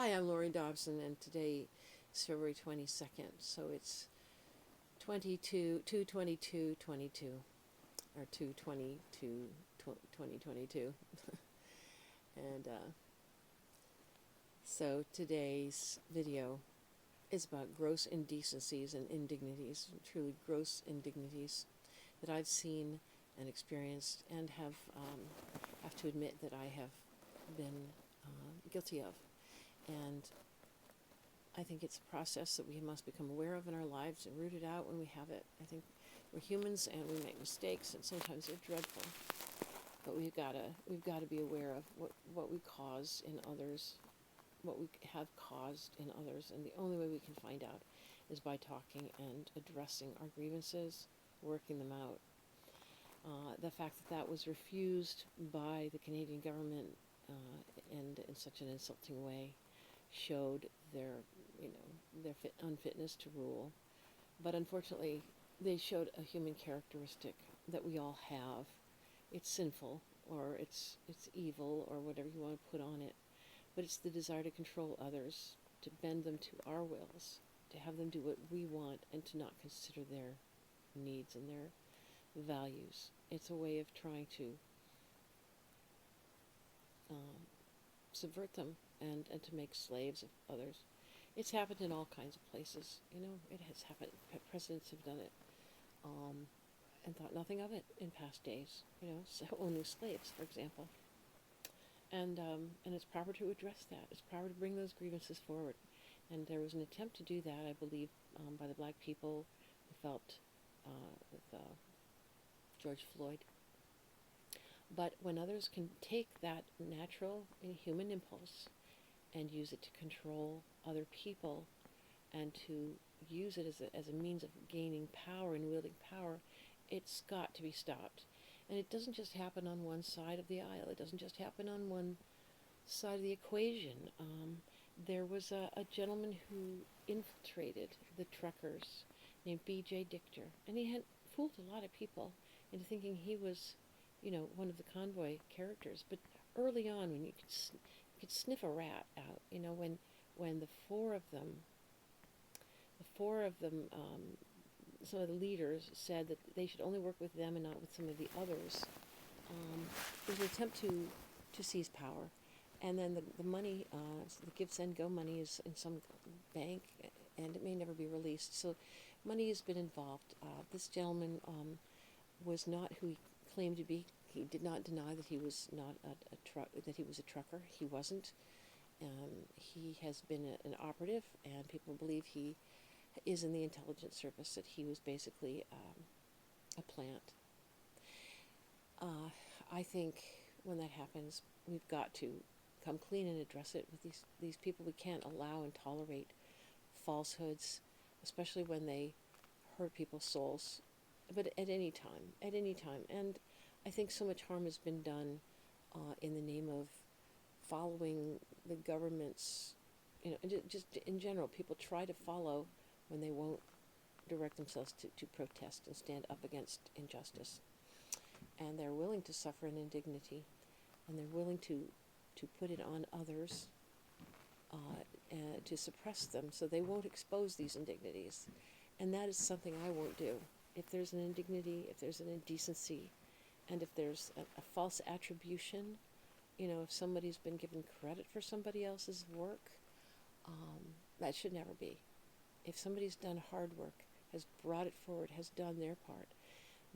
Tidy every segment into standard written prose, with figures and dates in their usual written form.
Hi, I'm Laurie Dobson, and today is February 22nd, so it's 2/22/22, or 2/22/2022. And so today's video is about gross indecencies and indignities, truly gross indignities that I've seen and experienced and have to admit that I have been guilty of. And I think it's a process that we must become aware of in our lives and root it out when we have it. I think we're humans and we make mistakes, and sometimes they're dreadful. But we've got to be aware of what we cause in others, what we have caused in others, and the only way we can find out is by talking and addressing our grievances, working them out. The fact that that was refused by the Canadian government and in such an insulting way showed their unfitness to rule. But unfortunately, they showed a human characteristic that we all have. It's sinful, or it's evil, or whatever you want to put on it. But it's the desire to control others, to bend them to our wills, to have them do what we want, and to not consider their needs and their values. It's a way of trying to subvert them and to make slaves of others. It's happened in all kinds of places. It has happened. Presidents have done it and thought nothing of it in past days. So owning slaves, for example. And it's proper to address that. It's proper to bring those grievances forward. And there was an attempt to do that, I believe, by the black people who felt with George Floyd. But when others can take that natural and human impulse and use it to control other people and to use it as a means of gaining power and wielding power, it's got to be stopped. And it doesn't just happen on one side of the aisle. It doesn't just happen on one side of the equation. There was a gentleman who infiltrated the truckers named B.J. Dichter, and he had fooled a lot of people into thinking he was one of the convoy characters. But early on, when you could sniff a rat out, when the four of them, some of the leaders said that they should only work with them and not with some of the others. There was an attempt to seize power, and then the money, the give, send, go money, is in some bank, and it may never be released. So, money has been involved. This gentleman was not who he claimed to be. He did not deny that he was not that he was a trucker. He wasn't. He has been an operative, and people believe he is in the intelligence service, that he was basically a plant. I think when that happens, we've got to come clean and address it with these people. We can't allow and tolerate falsehoods, especially when they hurt people's souls. But at any time. And I think so much harm has been done in the name of following the government's, just in general, people try to follow when they won't direct themselves to protest and stand up against injustice. And they're willing to suffer an indignity, and they're willing to put it on others, and to suppress them so they won't expose these indignities. And that is something I won't do. If there's an indignity, if there's an indecency, and if there's a false attribution, if somebody's been given credit for somebody else's work, that should never be. If somebody's done hard work, has brought it forward, has done their part,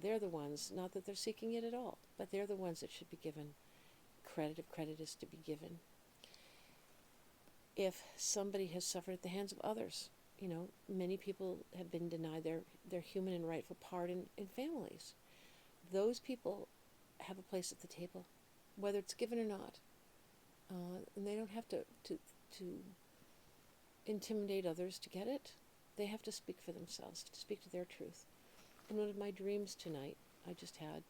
they're the ones, not that they're seeking it at all, but they're the ones that should be given credit if credit is to be given. If somebody has suffered at the hands of others, many people have been denied their human and rightful part in families. Those people have a place at the table, whether it's given or not. And they don't have to intimidate others to get it. They have to speak for themselves, to speak to their truth. In one of my dreams tonight, I just had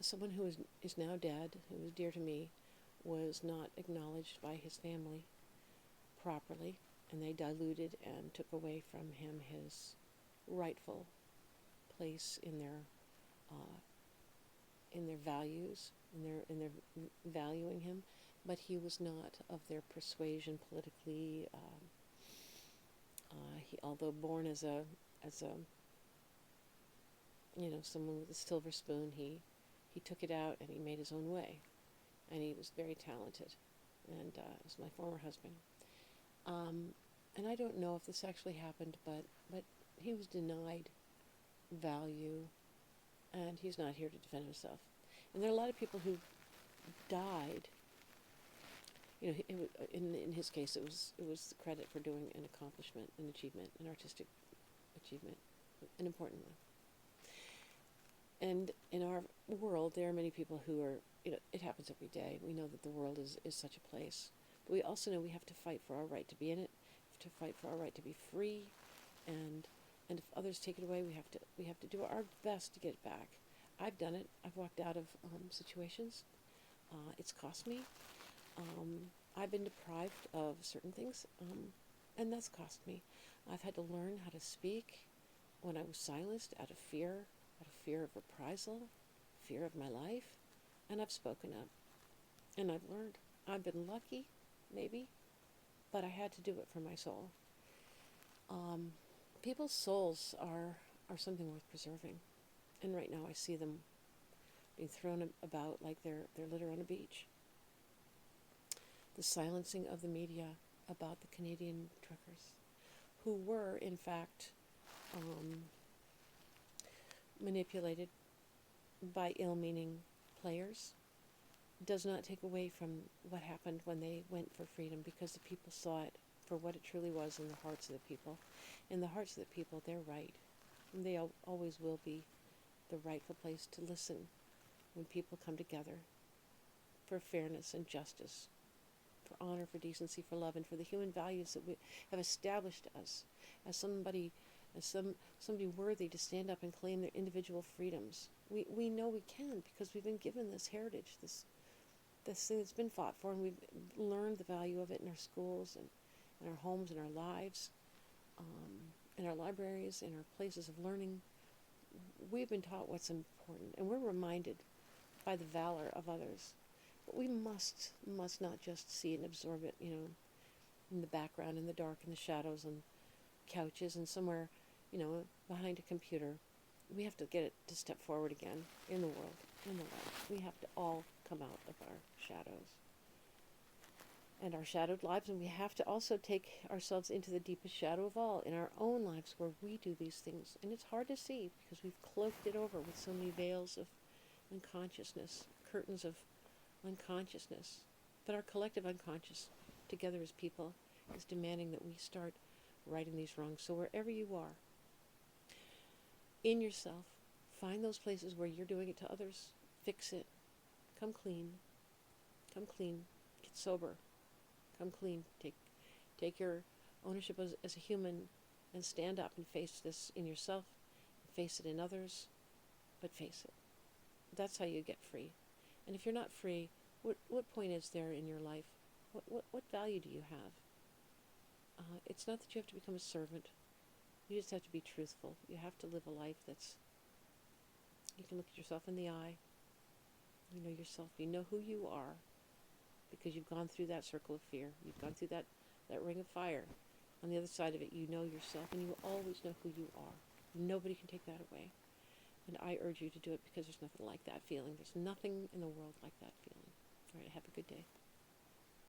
someone who is now dead, who was dear to me, was not acknowledged by his family properly, and they diluted and took away from him his rightful place in their values, in their valuing him. but he was not of their persuasion politically. Although born as a someone with a silver spoon, he took it out and he made his own way, and he was very talented, and was my former husband. And I don't know if this actually happened, but he was denied value, and he's not here to defend himself. And there are a lot of people who died. In his case, it was the credit for doing an accomplishment, an achievement, an artistic achievement, an important one. And in our world, there are many people who are, it happens every day. We know that the world is such a place. But we also know we have to fight for our right to be in it, to fight for our right to be free, and if others take it away, we have to do our best to get it back. I've done it. I've walked out of situations. It's cost me. I've been deprived of certain things, and that's cost me. I've had to learn how to speak when I was silenced out of fear of reprisal, fear of my life, and I've spoken up, and I've learned. I've been lucky, maybe, but I had to do it for my soul. People's souls are something worth preserving, and right now I see them being thrown about like they're litter on a beach. The silencing of the media about the Canadian truckers, who were, in fact, manipulated by ill-meaning players, does not take away from what happened when they went for freedom, because the people saw it for what it truly was in the hearts of the people. In the hearts of the people, they're right. And they always will be the rightful place to listen when people come together for fairness and justice, for honor, for decency, for love, and for the human values that we have established us as somebody worthy to stand up and claim their individual freedoms. We know we can, because we've been given this heritage, this thing that's been fought for, and we've learned the value of it in our schools and in our homes, in our lives, in our libraries, in our places of learning. We've been taught what's important, and we're reminded by the valor of others. But we must not just see it and absorb it, in the background, in the dark, in the shadows, and couches, and somewhere, behind a computer. We have to get it to step forward again in the world, in the light. We have to all come out of our shadows and our shadowed lives, and we have to also take ourselves into the deepest shadow of all, in our own lives, where we do these things. And it's hard to see, because we've cloaked it over with so many veils of unconsciousness, curtains of unconsciousness. But our collective unconscious, together as people, is demanding that we start righting these wrongs. So wherever you are, in yourself, find those places where you're doing it to others. Fix it. Come clean. Come clean. Get sober. Come clean. Take your ownership as a human, and stand up and face this in yourself, face it in others, but face it. That's how you get free. And if you're not free, what point is there in your life? What value do you have? It's not that you have to become a servant. You just have to be truthful. You have to live a life you can look at yourself in the eye. You know yourself. You know who you are, because you've gone through that circle of fear. You've gone through that ring of fire. On the other side of it, you know yourself, and you will always know who you are. Nobody can take that away. And I urge you to do it, because there's nothing like that feeling. There's nothing in the world like that feeling. All right, have a good day.